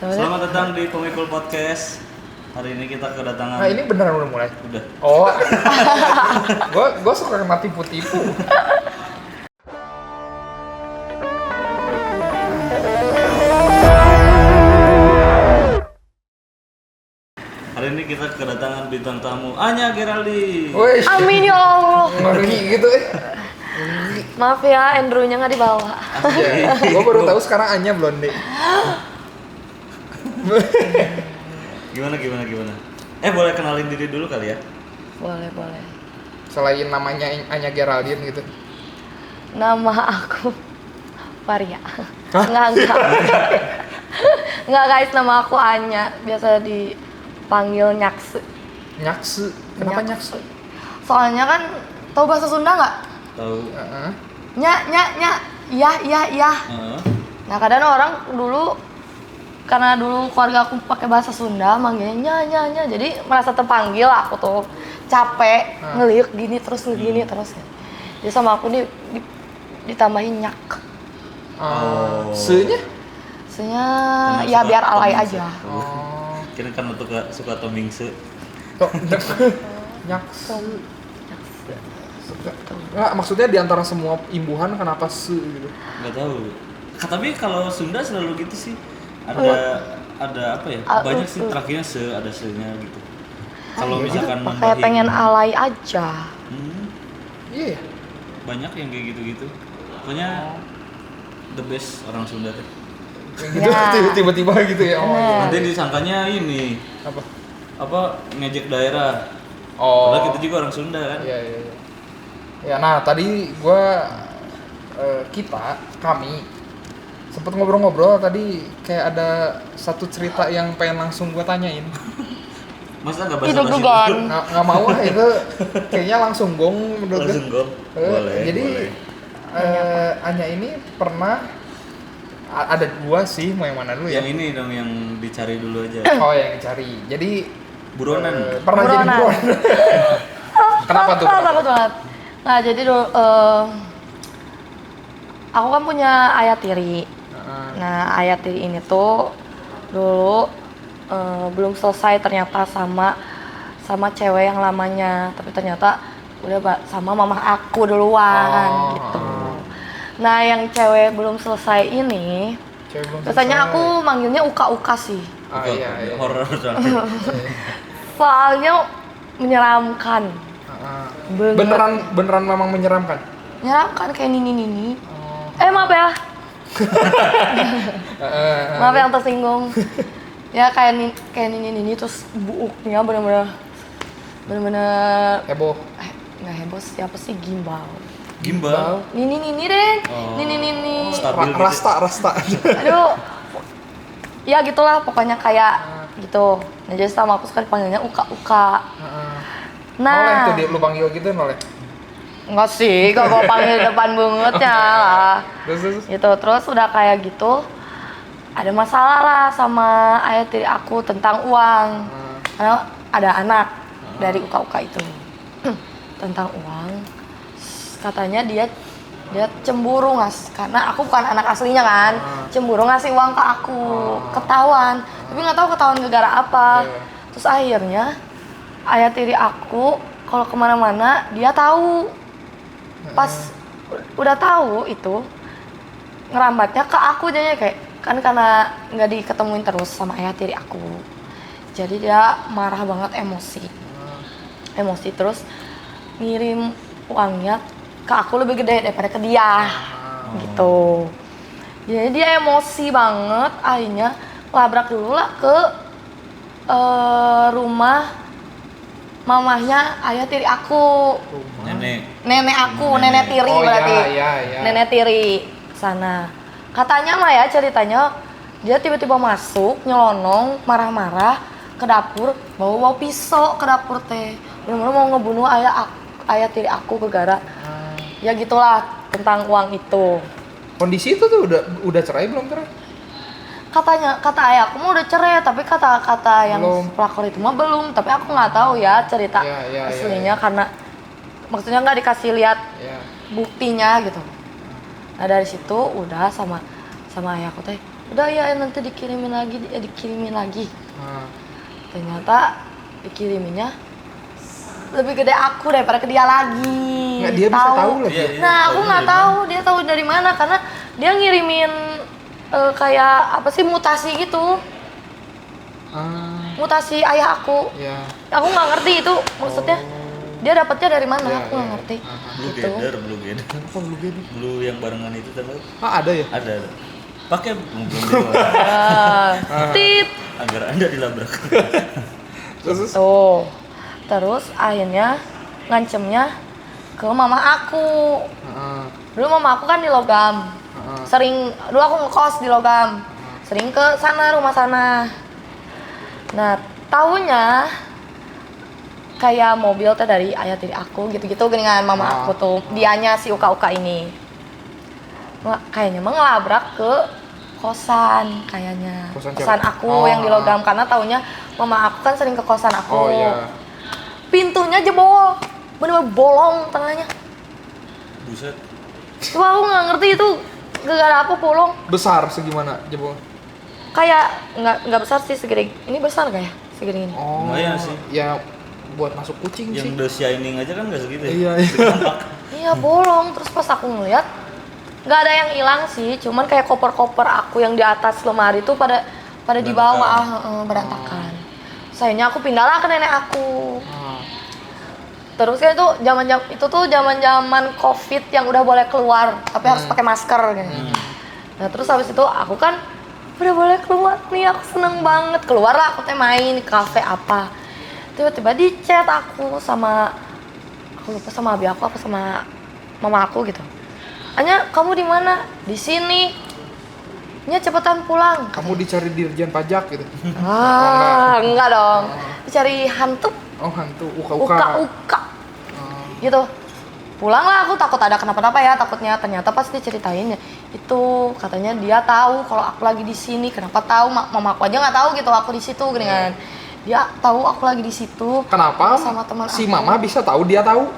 Selamat datang di Pemikul Podcast. Hari ini kita kedatangan. Nah ini beneran udah mulai? Udah. Oh, gue suka kena tipu-tipu. Hari ini kita kedatangan bintang tamu Anya Geraldine. Wih, Amin ya Allah. ngeri gitu ya. Maaf ya, Andrew-nya nggak dibawa. Gue baru tahu sekarang Anya blonde. Gimana? Boleh kenalin diri dulu kali ya? Boleh. Selain namanya Anya Geraldine gitu. Nama aku Varia. Hah? Enggak. Enggak guys, nama aku Anya. Biasa dipanggil Nyakse. Nyakse. Kenapa Nyakse? Soalnya kan, tahu bahasa Sunda nggak? Tahu. Nya. Iya. Nah kadang orang dulu, karena dulu keluarga aku pakai bahasa Sunda, manggilnya nya. Jadi merasa terpanggil, aku tuh capek ngeliuk gini terus. Jadi sama aku ditambahin Nyak. Se-nya? Sebenarnya Karena ya suka biar alay tomingse. aja. Kira kan untuk suka tomingse. Nyakse. Nggak, maksudnya di antara semua imbuhan kenapa se gitu? Nggak tahu. Tapi kalau Sunda selalu gitu sih. Ada apa ya? Banyak sih terakhirnya ada se-nya gitu. Kalau misalkan Kayak pengen alay aja. Iya. Banyak yang kayak gitu-gitu. Pokoknya the best orang Sunda tuh. Yang gitu tiba-tiba gitu ya. Oh, iya. Nanti disangkanya ini apa ngejek daerah. Oh. Padahal kita juga orang Sunda kan. Iya. Ya, nah tadi kami sempet ngobrol-ngobrol tadi, kayak ada satu cerita yang pengen langsung gue tanyain. Masa nggak bahasa Itu basi dugaan. dulu? Nggak mau ah, itu kayaknya langsung gong menurut gue. Langsung gong? Boleh. Jadi Anya ini pernah ada dua sih, mau yang mana dulu ya? Yang ini dong yang dicari dulu aja. Oh, yang dicari. Jadi Buronan. pernah jadi Buronan. buronan. Kenapa tuh? Takut banget. Nah jadi dulu, aku kan punya ayah tiri. Nah ayah tiri ini tuh dulu belum selesai ternyata sama cewek yang lamanya, tapi ternyata udah sama mama aku duluan gitu. Nah yang cewek belum selesai ini, biasanya aku manggilnya Uka sih. Iya. Horor. Soalnya menyeramkan. Beneran memang menyeramkan. Menyeramkan kayak nini. Maaf ya. Maaf yang tersinggung. Ya kayak nini terus buuknya bener-bener Heboh. nggak heboh, siapa sih gimbal. Nini deh. Nini. Stabil gitu. Rasta. Aduh. Ya gitulah pokoknya kayak gitu. Nah jadi sama aku suka dipanggilnya Uka. Noleh Nah. tuh lu panggil gitu noleh. Enggak sih, kalau gue panggil depan bangetnya lah. Terus. Gitu, terus udah kayak gitu ada masalah lah sama ayah tiri aku tentang uang. Karena ada anak dari Uka itu tentang uang. Katanya dia cemburu karena aku bukan anak aslinya kan. Cemburu ngasih uang ke aku, ketahuan. Tapi nggak tahu ketahuan gara-gara apa. Terus akhirnya ayah tiri aku kalau kemana-mana dia tahu. Pas udah tahu itu ngerambatnya ke aku, jadinya kayak kan karena nggak diketemuin terus sama ayah tiri aku, jadi dia marah banget, emosi terus ngirim uangnya ke aku lebih gede daripada ke dia gitu. Jadi dia emosi banget, akhirnya labrak dulu lah ke rumah mamahnya ayah tiri aku. Nenek aku, nenek tiri berarti. Iya. Nenek tiri sana. Katanya mah ya ceritanya dia tiba-tiba masuk, nyelonong, marah-marah ke dapur, bawa pisau ke dapur teh. Bener-bener mau ngebunuh ayah tiri aku gara-gara ya gitulah tentang uang itu. Kondisi itu tuh udah cerai belum cerai? Kata ayahku mah udah cerai, tapi kata yang pelakor itu mah belum. Tapi aku nggak tahu ya cerita aslinya. Karena maksudnya nggak dikasih lihat buktinya gitu. Nah dari situ udah sama sama ayahku teh, udah ya nanti dikirimin lagi. Ternyata dikiriminnya lebih gede aku daripada ke dia lagi. Nggak, dia bisa tahu lagi. Iya, Nah, aku nggak tahu dia tahu dari mana karena dia ngirimin kayak apa sih mutasi gitu. Mutasi ayah aku. Ya. Aku nggak ngerti itu maksudnya. Dia dapatnya dari mana? Iya, Aku nggak iya. ngerti. Blue Gitu. Gather. Apa lu gini? Blue yang barengan itu kan Ada ya? ada. Pakai belum dewa. Tit. Agar Anda dilabrak. Terus Tuh. Terus akhirnya ngancemnya ke mama aku. Dulu mama aku kan di Logam. Dulu aku ngekos di Logam. Sering ke sana, rumah sana. Nah, tahunya kayak mobil teh dari ayah tiri aku gitu-gitu geningan mama aku tuh. Dianya si Uka-Uka ini. Kayaknya mah ngelabrak ke kosan kayaknya. Kosan aku yang di Logam karena tahunya mama aku kan sering ke kosan aku. Oh iya. Pintunya jebol. Bener-bener bolong tengahnya. Buset. Cuma aku nggak ngerti itu gara-gara apa bolong. Besar segimana jebol? Kayak nggak besar sih segede. Ini besar nggak ya segede ini? Oh. Lumayan sih. Ya buat masuk kucing Yang sih. The Shining aja kan nggak segitu ya? Iya. Iya bolong. Terus pas aku ngeliat nggak ada yang hilang sih. Cuman kayak koper-koper aku yang di atas lemari tuh pada di bawah berantakan. Sayangnya aku pindahlah ke nenek aku. Terus kan itu tuh zaman COVID yang udah boleh keluar tapi harus pakai masker gitu. Nah terus habis itu aku kan udah boleh keluar nih, aku seneng banget keluar lah, aku teh main ke kafe apa. Tiba-tiba di chat aku lupa sama abi aku apa sama mama aku gitu. Anya kamu di mana? Di sini. Nya cepetan pulang. Kamu dicari dirjen pajak gitu. Enggak dong. Dicari hantu. Oh, hantu uka-uka. Gitu. Pulanglah, aku takut ada kenapa-napa ya, takutnya. Ternyata pas dia ceritainnya itu katanya dia tahu kalau aku lagi di sini. Kenapa tahu? Mama aku aja nggak tahu gitu aku di situ dengan dia tahu aku lagi di situ. Kenapa? Sama teman Si aku. mama bisa tahu dia tahu?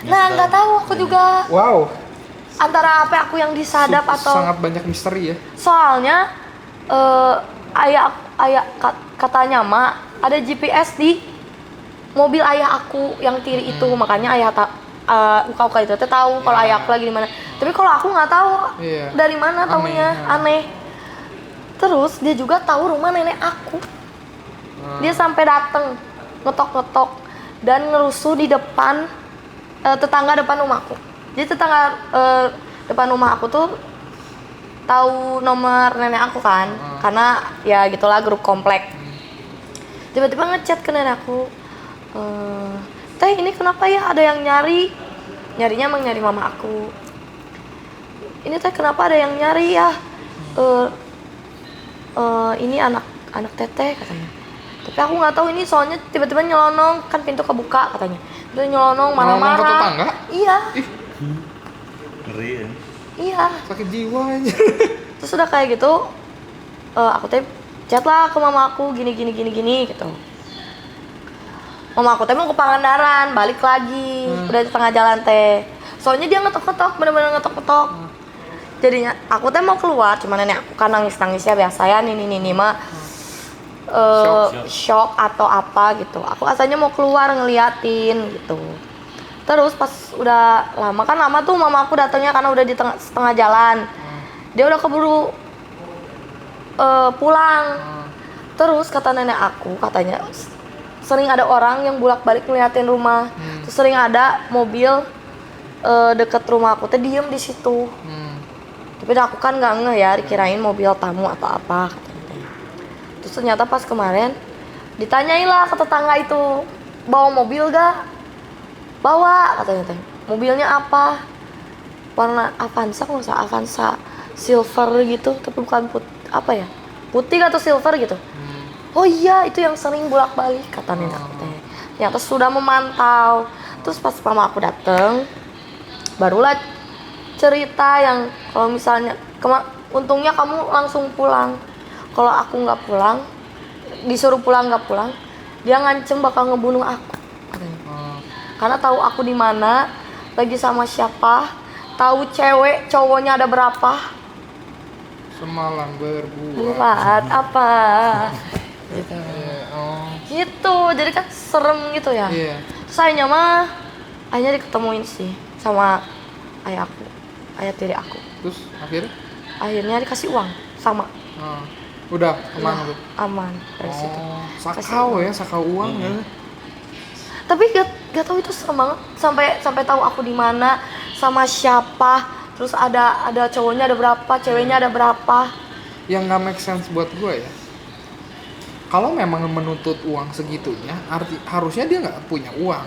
Nah, nggak tahu aku juga. Wow. Antara apa aku yang disadap atau sangat banyak misteri ya. soalnya katanya mak ada GPS di mobil ayah aku yang tiri itu, makanya ayah uka-uka itu teh tahu kalau ayah aku lagi di mana. Tapi kalau aku nggak tahu dari mana taunya, aneh. Terus dia juga tahu rumah nenek aku. Dia sampai datang ngetok-ngetok dan ngerusuh di depan tetangga depan rumahku. Jadi tetangga depan rumah aku tuh tahu nomor nenek aku kan, karena ya gitulah grup komplek. Tiba-tiba ngechat ke nenek aku, teh ini kenapa ya ada yang nyarinya emang nyari mama aku. Ini teh kenapa ada yang nyari ya? Ini anak teteh katanya. Tapi aku nggak tahu ini soalnya tiba-tiba nyelonong kan pintu kebuka katanya. Dia nyelonong marah-marah. Ke tetangga? Iya. Ngeri ya. Iya. Sakit jiwa aja. Terus udah kayak gitu, aku teh chat lah ke mama aku gini gitu. Mama aku teh mau ke Pangandaran, balik lagi, udah di tengah jalan teh. Soalnya dia ngetok-ngetok, bener-bener ngetok-ngetok. Jadinya aku teh mau keluar, cuma nenek aku kan nangis ya biasa ya, ini mah shock atau apa gitu. Aku asalnya mau keluar ngeliatin gitu. Terus pas udah lama tuh mama aku datangnya karena udah di setengah jalan. Dia udah keburu pulang. Terus kata nenek aku katanya sering ada orang yang bolak-balik ngeliatin rumah. Terus sering ada mobil deket rumah aku teh diem di situ. Tapi aku kan nggak ngeh ya, dikirain mobil tamu atau apa katanya. Terus ternyata pas kemarin ditanyailah ke tetangga itu, bawa mobil gak? Bawa katanya teh. Mobilnya apa? Warna Avanza, nggak usah Avanza silver gitu, tapi bukan putih atau silver gitu. Oh iya, itu yang sering bolak-balik kata nenek aku teh. Ternyata sudah memantau. Terus pas mama aku dateng, barulah cerita yang kalau misalnya untungnya kamu langsung pulang. Kalau aku nggak pulang, disuruh pulang nggak pulang, dia ngancem bakal ngebunuh aku katanya. Karena tahu aku di mana, lagi sama siapa, tahu cewek cowoknya ada berapa. Semalam berbuat. buat apa gitu. Oh. Gitu, jadi kan serem gitu ya. Iya. Terus akhirnya diketemuin sih sama ayahku, ayah tiri aku. Terus akhirnya? Akhirnya dikasih uang sama. Oh. Udah kemana Iya, tuh? aman dari situ. Oh, Kasih sakau uang. ya, sakau uang ya. Tapi gak tahu itu serem banget sampai tahu aku di mana sama siapa. Terus ada cowoknya ada berapa, ceweknya ada berapa. Yang nggak make sense buat gue ya. Kalau memang menuntut uang segitunya, harusnya dia nggak punya uang.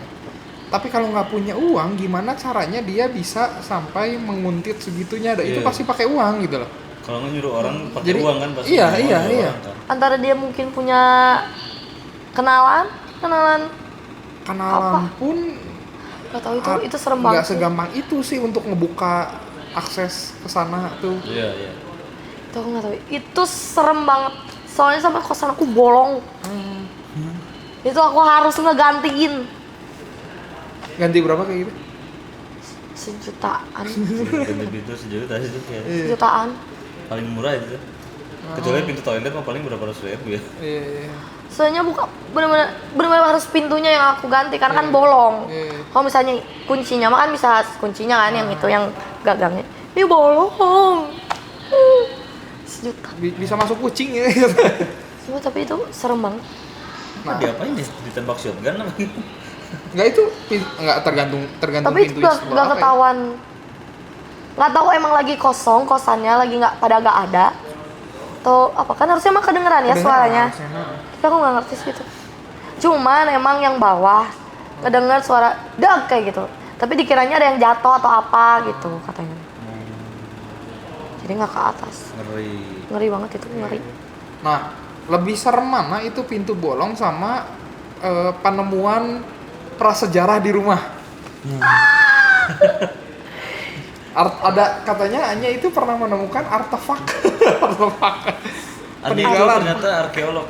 Tapi kalau nggak punya uang, gimana caranya dia bisa sampai menguntit segitunya? Dan itu Iya. pasti pakai uang gitu loh. Kalau nggak nyuruh orang pakai Jadi, uang kan pasti. iya, nyuruh iya, orang iya. kan. Antara dia mungkin punya kenalan Kenalan Apa? pun gak tahu itu serem nggak banget sih. segampang itu sih untuk ngebuka akses ke sana tuh. Iya, iya. Itu aku nggak tahu. Itu serem banget. Soalnya sampai kosan aku bolong. Itu aku harus ngegantiin Ganti berapa kayak gitu? sejutaan. Ganti itu sejuta itu kayak Sejutaan. paling murah itu. Kecuali pintu toilet mah paling berapa ratus ribu ya. Iya, iya. Soalnya benar-benar harus pintunya yang aku ganti karena kan bolong. Iya. Kalau misalnya kuncinya mah kan bisa kuncinya kan yang itu yang gagangnya. Ini bolong. Sejuta. Bisa masuk kucing ya. Cuma tapi itu serem banget. Nah, diapain ya? Ditembak shotgun apa gitu? Nggak itu nggak tergantung Tapi itu pintunya nggak sebelah apa ya? ketahuan. Nggak tahu emang lagi kosong kosannya lagi nggak ada. Atau apa kan harusnya mah kedengeran ya Kedengeran suaranya. harusnya. Tapi aku nggak ngerti sih itu. Cuman emang yang bawah ngedenger suara dag kayak gitu. Tapi dikiranya ada yang jatuh atau apa gitu katanya. Jadi nggak ke atas. Ngeri. Ngeri banget itu, ngeri. Nah, lebih serem mana itu pintu bolong sama penemuan prasejarah di rumah. Ada katanya Anya itu pernah menemukan artefak. Artefak. Andi itu Peninggalan. ternyata arkeolog.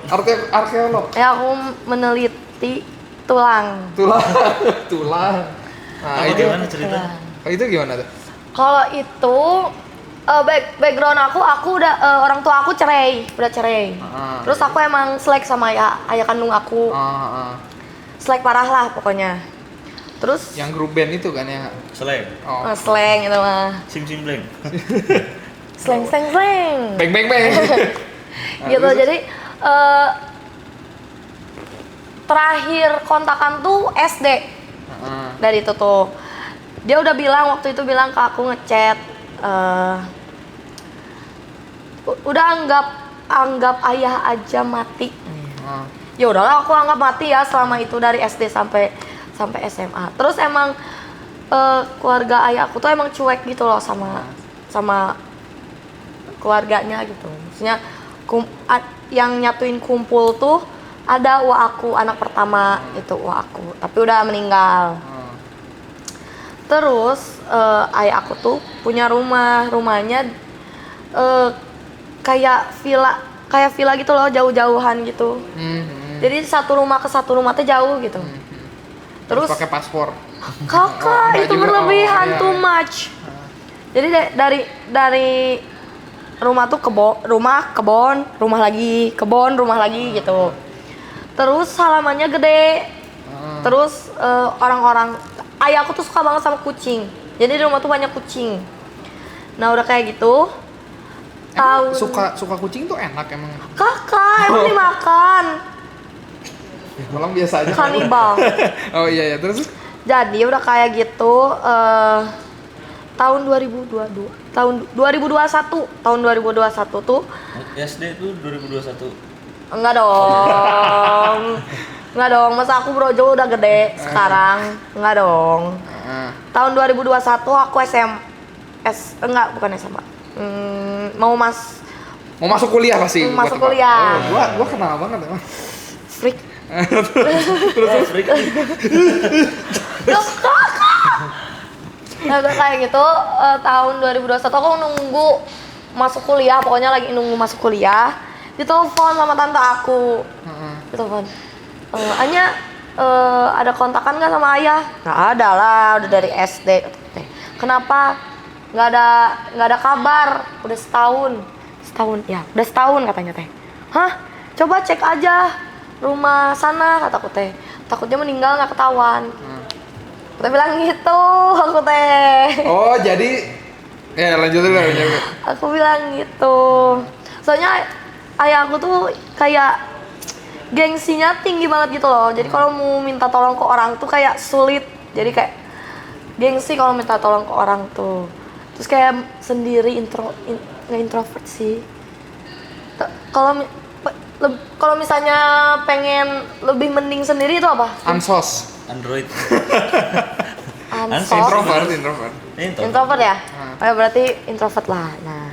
Arkeolog. Ya aku meneliti tulang. Tulang. Nah, Apa itu gimana ceritanya? itu gimana tuh? Kalau itu background aku udah orang tua aku udah cerai. Ah. Terus aku emang selek sama ayah kandung aku. Selek parah lah pokoknya. Terus Yang grup band itu kan ya. Seleng. Oh. slang itu mah. Sim bleng. Slang. Bang bang bang. Gitu. terus? Jadi terakhir kontakan tuh SD. Dari itu tuh. Dia udah waktu itu bilang ke aku ngechat udah anggap ayah aja mati. Ya udahlah aku anggap mati ya selama itu dari SD sampai SMA. Terus emang keluarga ayah aku tuh emang cuek gitu loh sama keluarganya gitu. Maksudnya yang nyatuin kumpul tuh ada aku anak pertama itu aku, tapi udah meninggal. Terus ayah aku tuh punya rumahnya kayak villa gitu loh, jauh-jauhan gitu. Jadi satu rumah ke satu rumah tuh jauh gitu. Terus pakai paspor. kakak enggak itu juga. berlebihan Iya, too iya. much. Jadi dari rumah tuh kebon, rumah lagi, kebon, rumah lagi gitu. Terus halamannya gede. Terus orang-orang ayahku tuh suka banget sama kucing. Jadi di rumah tuh banyak kucing. Nah, udah kayak gitu. Emang suka kucing tuh enak emang. Kakak emang dimakan. Malam biasa aja. Kanibal. Oh iya terus. Jadi udah kayak gitu tahun 2021 tuh SD itu 2021. enggak dong masa aku brojo udah gede sekarang enggak dong. Tahun 2021 aku bukan SMA. Mau masuk kuliah pasti. Masuk gua tebak. kuliah. Oh, gua kenal banget emang. freak. Freak. Nah, udah kayak gitu tahun 2021 aku nunggu masuk kuliah, pokoknya lagi nunggu masuk kuliah. Ditelepon sama tante aku. Ditelepon. Anya ada kontakan nggak sama ayah? Nggak ada lah, udah dari SD. Kenapa? Nggak ada kabar, udah setahun setahun ya, udah setahun katanya teh. Hah, coba cek aja rumah sana kataku teh, takutnya meninggal nggak ketahuan. Kita bilang gitu aku teh. Oh jadi ya lanjut dulu. Aku bilang gitu, soalnya ayah aku tuh kayak gengsinya tinggi banget gitu loh. Jadi kalau mau minta tolong ke orang tuh kayak sulit. Jadi kayak gengsi kalau minta tolong ke orang tuh. Terus kayak sendiri nggak introvert sih. Kalau misalnya pengen lebih mending sendiri itu apa? Ansos. Android. Ansos. Introvert. Introvert ya? Oh, ya berarti introvert lah. Nah,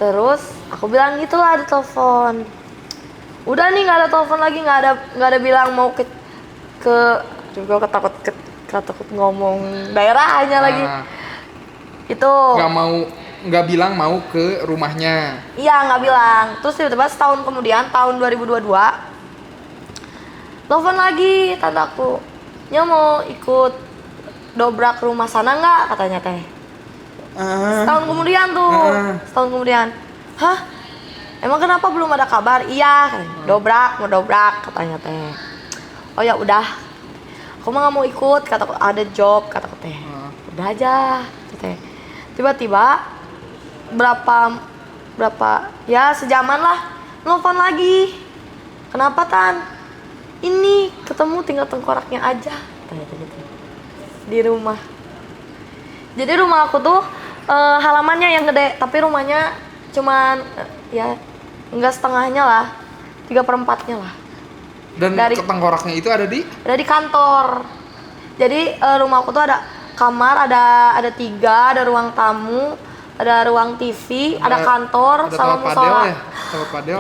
terus aku bilang gitulah di telepon. Udah nih nggak ada telepon lagi, nggak ada bilang mau ke juga takut ngomong daerahnya lagi. Itu. Nggak bilang mau ke rumahnya. Iya nggak bilang. Terus tiba-tiba setahun kemudian tahun 2022 telepon lagi tantaku. Nya mau ikut dobrak rumah sana nggak katanya teh. Setahun kemudian tuh. Setahun kemudian. Hah? Emang kenapa belum ada kabar? Iya, mau dobrak katanya teh. Oh ya udah. Aku mah nggak mau ikut, kataku ada job kataku teh. Udah aja, teh. Tiba-tiba berapa ya sejaman lah nelfon lagi. Kenapa Tan? Ini ketemu tinggal tengkoraknya aja tanya gitu di rumah. Jadi rumah aku tuh halamannya yang gede, tapi rumahnya cuman ya enggak setengahnya lah, 3/4-nya lah. Dan tengkoraknya itu ada di kantor. Jadi rumah aku tuh ada kamar, ada 3, ada ruang tamu, ada ruang TV, ada kantor, sama musola. Tempat padel.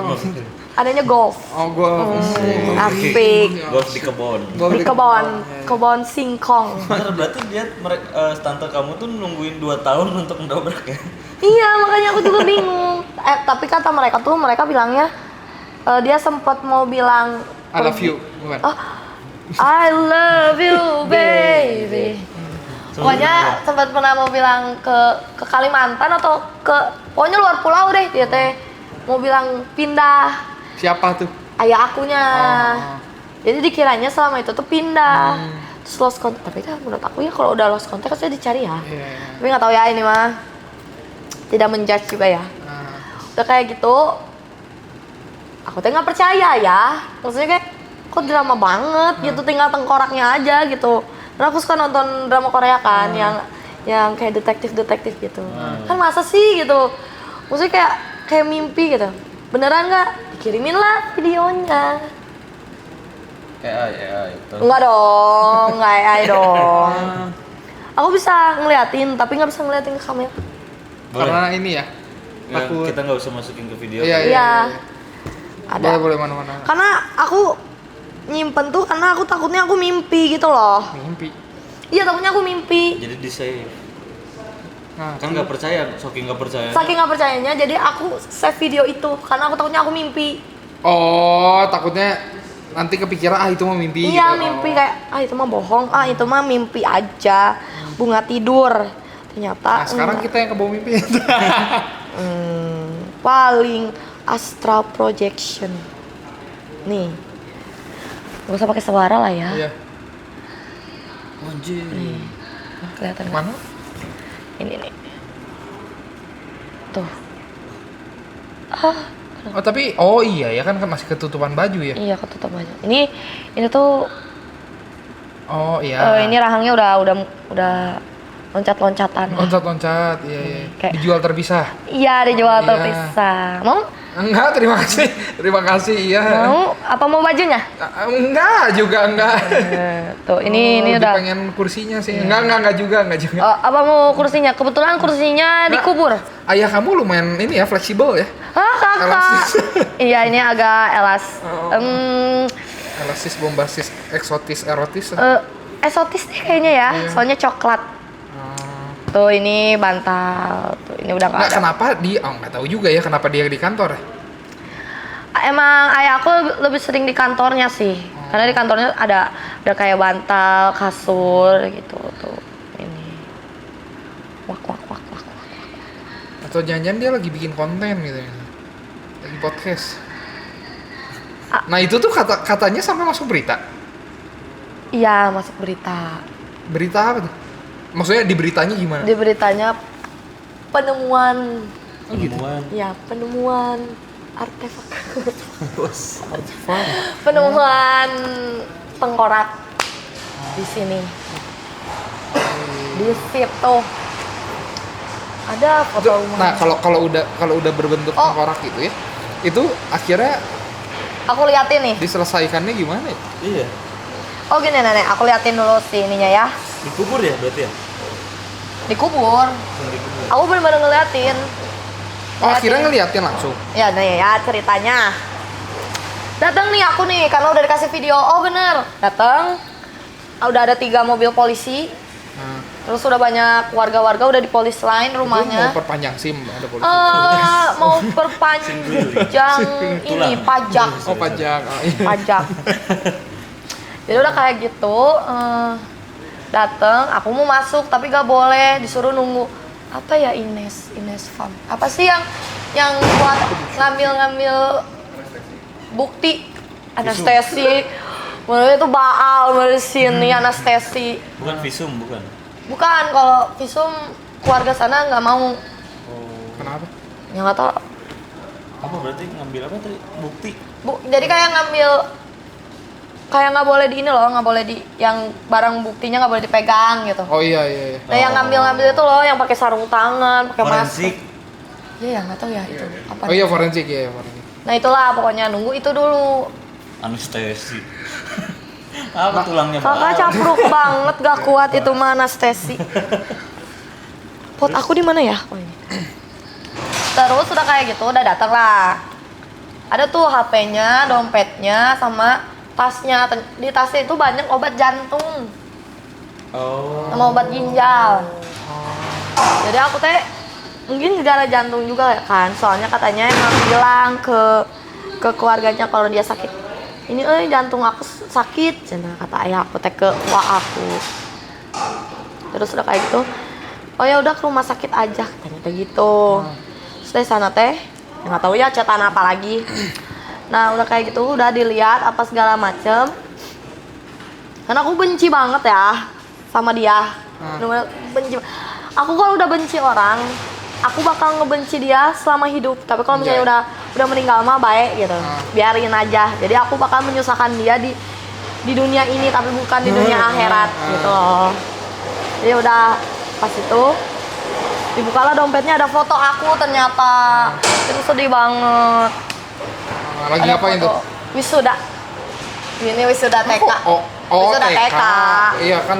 Adanya golf. Oh, golf. Asik. Golf di kebon. Di kebon singkong. Berarti dia tante kamu tuh nungguin 2 tahun untuk mendobrak ya? Iya, makanya aku juga bingung. Tapi kata mereka bilangnya dia sempat mau bilang I love you, bukan? Oh, I love you, baby. Pokoknya sempat pernah mau bilang ke Kalimantan atau pokoknya luar pulau deh dia teh. Mau bilang pindah. Siapa tuh? Ayah akunya. Jadi dikiranya selama itu tuh pindah. Terus lost contact. Tapi kan menurut aku ya kalau udah lost contact harusnya dicari ya. Tapi nggak tahu ya ini mah. Tidak menjudge juga ya. Udah kayak gitu. Aku tuh nggak percaya ya. Maksudnya kayak kok drama banget gitu, tinggal tengkoraknya aja gitu. Karena aku suka nonton drama Korea kan, yang kayak detektif gitu. Kan masa sih gitu. Maksudnya kayak mimpi gitu. Beneran nggak? Dikirimin lah videonya. Kayak AI itu. Enggak dong, nggak AI dong. Aku bisa ngeliatin, tapi nggak bisa ngeliatin ke kamera. Boleh. Karena ini ya. Aku kita nggak usah masukin ke video. Iya. Ada. Boleh mana-mana. Karena aku nyimpen tuh karena aku takutnya aku mimpi gitu loh. Mimpi. Iya, takutnya aku mimpi. Jadi di save. Nah, Kan nggak percaya, saking nggak percaya. Saking nggak percayanya, jadi aku save video itu karena aku takutnya aku mimpi. Oh, takutnya nanti kepikiran itu mah mimpi. Iya, gitu. mimpi kayak itu mah bohong, itu mah mimpi aja, bunga tidur. Ternyata Nah, sekarang kita yang kebawa mimpi. paling astral projection. Nih. Gak usah pakai suara lah ya. Iya. Anjir. Nih. Kelihatan nggak? Mana? Ini nih. Tuh. Oh, tapi iya ya kan masih ketutupan baju ya. Iya, ketutup aja. Ini tuh Oh, iya. ini rahangnya udah loncat-loncatan. Loncat-loncat, iya. Kayak- Dijual terpisah. Iya, dijual Iya. terpisah. Mau? Enggak, terima kasih. Terima kasih, iya. Mau? Apa mau bajunya? Enggak juga, enggak. Tuh, ini lebih udah. pengen kursinya sih. Enggak juga. Apa mau kursinya? Kebetulan kursinya dikubur. Ayah kamu lumayan ini ya, fleksibel ya. Kakak. Elastis. Iya, ini agak elas. Elastis, bombastis, eksotis, erotis. Esotis deh kayaknya ya. Soalnya coklat. Tuh, ini bantal. Tuh, ini udah nggak Enggak, ada. kenapa nggak tahu juga ya kenapa dia di kantor ya. Emang ayah aku lebih sering di kantornya sih. Karena di kantornya ada kayak bantal, kasur gitu tuh. Ini. Wak. Atau jangan-jangan dia lagi bikin konten gitu ya. Lagi podcast. Nah itu tuh katanya sampai masuk berita. Iya, masuk berita. Berita apa tuh? Maksudnya di beritanya gimana? Di beritanya penemuan, Penemuan. ya penemuan artefak, Artefak. penemuan tengkorak di sini. Di situ ada foto rumah. Nah kalau udah berbentuk Oh. tengkorak gitu ya, itu akhirnya Aku liatin nih. diselesaikannya gimana ya? Iya. Oh gini nenek, aku liatin dulu si ininya ya. Dikubur ya berarti ya? Dikubur. Dikubur. Aku bener-bener ngeliatin. Oh akhirnya ngeliatin langsung. Ya, nah ya ceritanya. Datang nih aku nih, karena udah dikasih video. Oh bener, datang. Udah ada 3 mobil polisi. Nah, Terus udah banyak warga-warga udah di polis lain itu rumahnya. mau perpanjang SIM ada polisi. Mau perpanjang ini pajak. Oh pajak. Oh, iya. Pajak. Jadi udah kayak gitu. Dateng, aku mau masuk tapi gak boleh, disuruh nunggu. Apa ya Ines Farm? Apa sih yang buat ngambil bukti anestesi? Menurut itu baal bersihin nih anestesi. Bukan visum, bukan. Bukan, kalau visum keluarga sana nggak mau. Oh. Kenapa? Ya nggak tahu. Apa berarti ngambil apa tadi? Bukti. Jadi kayak ngambil, kayak nggak boleh di ini loh, nggak boleh di yang barang buktinya nggak boleh dipegang gitu. Oh iya. Nah yang ngambil itu loh, yang pakai sarung tangan, pakai masker. Forensik. Iya ya nggak tahu ya itu apa. Oh iya forensik ya forensik. Nah itulah pokoknya nunggu itu dulu. Anestesi. Apa tulangnya? Kakak capruk banget, gak kuat itu mah anestesi. Pot aku di mana ya? Oh ini. Terus udah kayak gitu, udah datang lah. Ada tuh HP-nya, dompetnya, sama tasnya. Di tasnya itu banyak obat jantung, Oh. sama obat ginjal. Jadi aku teh mungkin gara jantung juga ya kan. Soalnya katanya emang bilang ke keluarganya kalau dia sakit. Ini jantung aku sakit, cina kata ayah aku teh ke wah aku. Terus udah kayak gitu. Oh ya udah ke rumah sakit aja katanya kayak gitu. Terus dari sana teh nggak tahu ya catatan apa lagi. Nah udah kayak gitu udah dilihat apa segala macem. Karena aku benci banget ya sama dia. Bener-bener benci. Aku kalau udah benci orang, aku bakal ngebenci dia selama hidup. Tapi kalau misalnya udah meninggal mah baik gitu, biarin aja. Jadi aku bakal menyusahkan dia di dunia ini tapi bukan di dunia akhirat gitu loh. Jadi udah pas itu dibukalah dompetnya, ada foto aku ternyata. Itu sedih banget. Lagi Ada ngapain foto tuh? wisuda. Ini wisuda TK. Oh Wisuda TK. TK. Iya kan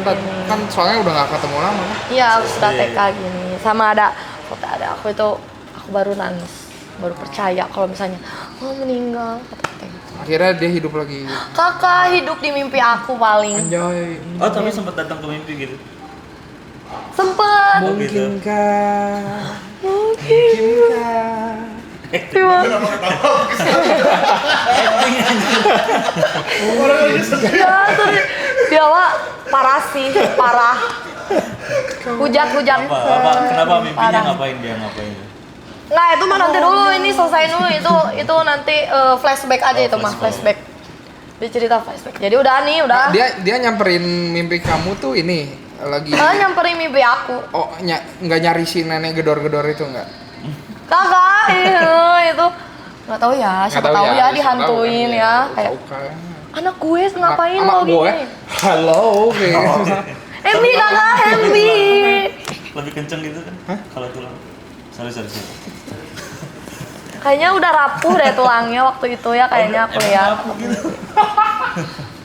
soalnya udah nggak ketemu lama. Iya, wisuda TK gini. Sama ada foto ada aku itu, aku baru nangis, baru percaya kalau misalnya meninggal kata gitu. Akhirnya dia hidup lagi. Kakak hidup di mimpi aku paling. Anjay. Oh, tapi sempat datang ke mimpi gitu. Sempet. Oh, gitu. Mungkinkah? Terima. Ya, terus dia mah parah sih, parah. Hujat. Apa? Kenapa mimpinya Parah. ngapain dia ngapain? Nah itu mah nanti dulu, ini selesai dulu itu nanti flashback aja itu mah flashback. Dia cerita flashback. Jadi udah nih udah. Dia nyamperin mimpi kamu tuh ini lagi. Nyamperin mimpi aku. Oh nggak nyari si nenek gedor-gedor itu nggak? Kakak itu nggak tahu ya, siapa tahu ya dihantuin ya kayak anak gue ngapain lo gini. Halo, Hembi kakak, Hembi. Lebih kenceng gitu kan? Kalau tulang. Sorry. Kayaknya udah rapuh deh tulangnya waktu itu ya kayaknya aku lihat.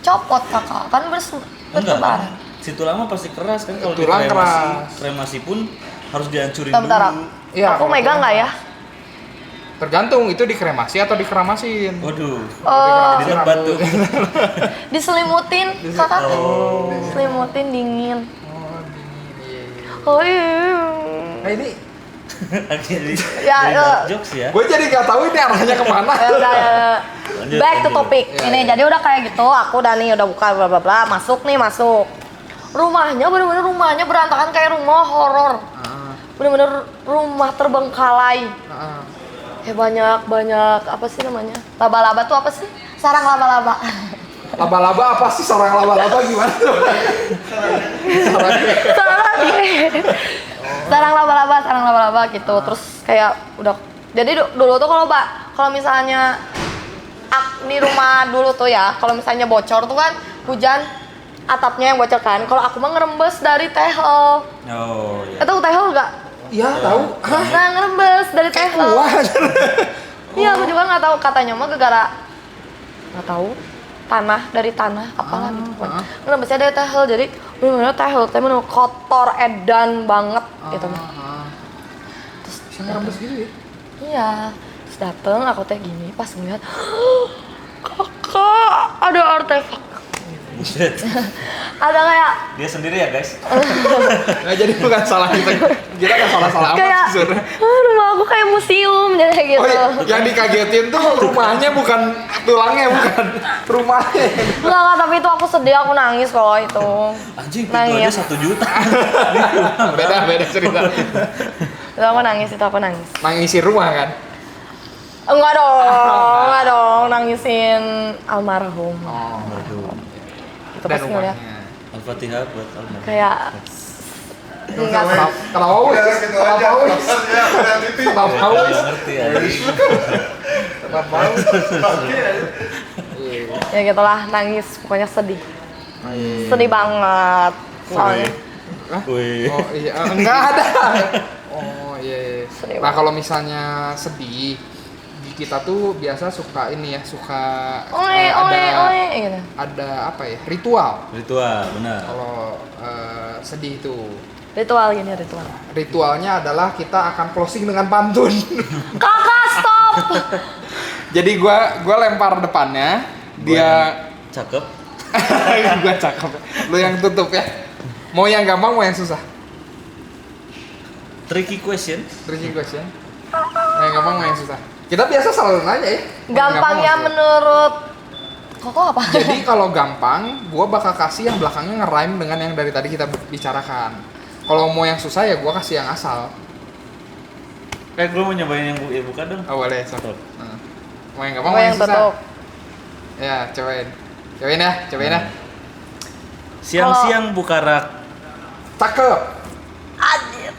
Copot kakak, kan bertebaran. Si tulang mah pasti keras kan kalau Tulang dikremasi. keras. Kremasi pun harus dihancurin Bentar, dulu. Iya, aku kalau megang nggak ya? Tergantung itu dikremasi atau dikeramasin. Waduh. Oh, Di lebat tuh. diselimutin kakak. Selimutin dingin. Oh, Oh iya. Nah ini Jadi Ya, dark jokes ya. gue jadi nggak tahu ini arahnya kemana. Ya udah ya. Lanjut, Back to lanjut. topic. Ya, Ini ya. jadi udah kayak gitu, aku udah nih udah buka bla bla bla, masuk. Rumahnya bener-bener rumahnya berantakan kayak rumah horor. Bener-bener rumah terbengkalai. Kayak banyak apa sih namanya? Laba-laba tuh apa sih? Sarang laba-laba. Laba-laba apa sih, sarang laba-laba gimana tuh? Sarang laba-laba gitu. Terus kayak udah jadi dulu tuh kalau misalnya di rumah dulu tuh ya, kalau misalnya bocor tuh kan hujan atapnya yang bocor kan. Kalau aku mah ngerembes dari tehel. Oh iya. Itu tehel enggak? Iya tahu. Hah? Nah, ngerembes dari tehel. Wah. Iya, aku juga nggak tahu, katanya mah gara-gara nggak tahu dari tanah apalah gitu kan. Ngerembesnya dari tehel, jadi bener-bener tehel, tapi bener kotor edan banget gitu mah. Terus Bisa ngerembes gitu ya? iya, terus dateng aku teh gini pas ngeliat, kakak ada artefak. Buset. Ada kayak Dia sendiri ya guys. Nggak, jadi bukan salah kita nggak salah amat kayak sih sebenarnya. rumah aku kayak museum jadi kayak gitu. Oh iya, yang dikagetin tuh rumahnya bukan tulangnya, bukan rumahnya. Enggak, tapi itu aku sedih, aku nangis kalau itu. Anjing itu Nangis. aja 1 juta. Beda cerita. Itu aku nangis. Nangisin rumah kan? Enggak dong, nangisin almarhum. Oh, Waduh. Itu dan pas ngeliat rumahnya. Al-Fatihah buat almarhum. kayak enggak tahu. Kenapa wis? Kenapa wis? Kenapa wis? Nggak ngerti ya. Kenapa wis? Ya gitulah, nangis, pokoknya sedih. Sedih banget. Soalnya Wih. Oh iya, enggak ada. Oh iya. Sedih Nah kalau misalnya sedih, di kita tuh biasa suka ini ya, suka gitu. ada apa ya, ritual. Ritual, benar. Kalau sedih itu, Ritual. ritualnya adalah kita akan closing dengan pantun. Kakak stop. Jadi gua lempar depannya, dia Cakep. gua cakep. Lu yang tutup ya. Mau yang gampang, mau yang susah? Tricky question. Tricky question. Mau yang gampang, mau yang susah? Kita biasa selalu nanya ya. Mau yang Gampangnya gampang, mau yang susah? menurut Koko apa? Jadi kalau gampang, gua bakal kasih yang belakangnya nge-rhyme dengan yang dari tadi kita bicarakan. Kalau mau yang susah ya gua kasih yang asal. Kayak gue mau nyobain yang buka dong. Oh boleh, sok. Sok. Mau yang gampang, Mau mau yang yang susah? tutup. Ya, cobain ya. Siang-siang buka rak. Cakep. Anjir.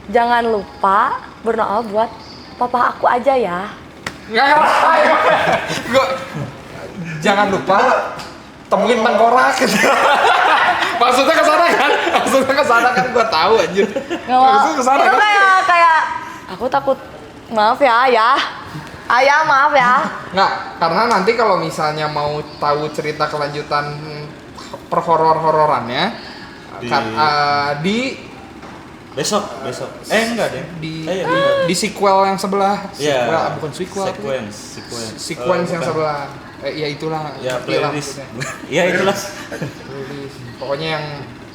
Jangan lupa berdoa buat papa aku aja ya. Nggak. Gua jangan lupa temuin tengkorak. Maksudnya ke sana kan gua tahu anjir. Maksudnya ke sana Itu kan. kayak aku takut. Maaf ya, ayah. Ayah, maaf ya. Nggak, karena nanti kalau misalnya mau tahu cerita kelanjutan perhoror-hororannya di Besok. Enggak deh. di sequel yang sebelah. Iya. Sequel, bukan sequel. Sequence yang sebelah. Ya itulah. Ya itulah playlist. maksudnya. Ya itulah. Playlist. Pokoknya yang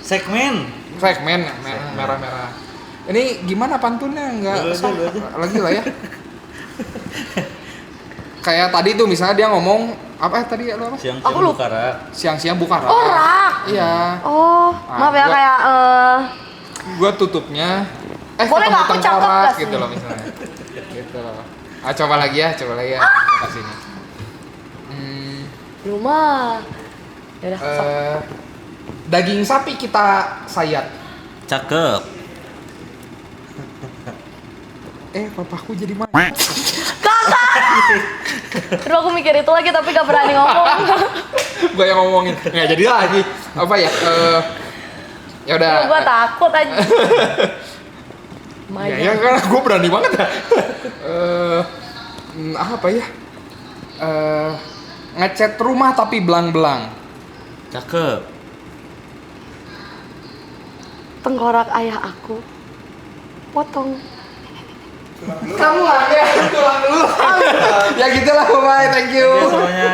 Segmen. fragmen yang merah-merah. Ini gimana pantunnya? Enggak Dulu aja. lagi lah ya. Kayak tadi tuh misalnya dia ngomong apa tadi lu apa? Siang-siang Aku lupa. buka rak. Siang-siang buka rak. Oh, rak. Iya. Oh, maaf ya gua- kayak Gua tutupnya Boleh nggak aku cakep tengkorak nggak sih? gitu loh misalnya. Gitu loh. Coba lagi ya. Kasih nih. rumah. Ya udah, sok. Daging sapi kita sayat. Cakep. Papaku jadi mana? Aduh, aku mikir itu lagi tapi gak berani ngomong. Gua yang ngomongin. Nggak jadi lagi. Apa ya? Ya udah. Gue takut aja. Ya kan gue berani banget ya. Apa ya? Ngecat rumah tapi belang-belang. Cakep. Tengkorak ayah aku potong. Kamu lah ya, tulang dulu. Ya gitulah, bye, thank you. Oke semuanya.